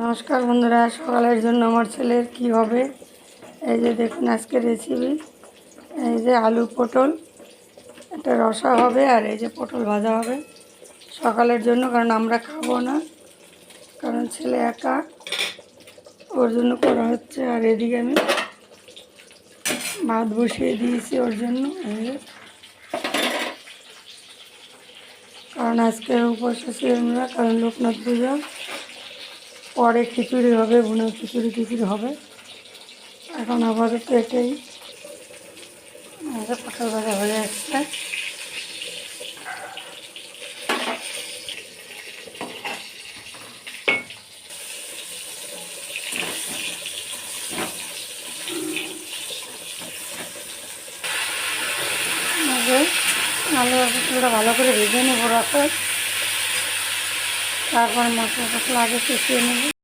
নমস্কার বন্ধুরা, সকালের জন্য আমার ছেলের কি হবে এই যে দেখুন আজকে রেসিপি। এই যে আলু পটল একটা রসা হবে, আর এই যে পটল ভাজা হবে সকালের জন্য, কারণ আমরা খাবো না, কারণ ছেলে একা, ওর জন্য করা হচ্ছে। আর এদিকে আমি ভাত বসিয়ে দিয়েছি ওর জন্য, কারণ আজকে উপোস আছি আমরা, কারণ লোকনাথ পূজা। পরে খিচুড়ি হবে, বুনো খিচুড়ি হবে। এখন আপাতত এটাই। পটল ভাজা হয়ে আসছে। আলু আর পটলটা ভালো করে ভেজে নেবো রসে, তারপর মশলা টসলা আগে কষিয়ে নেব।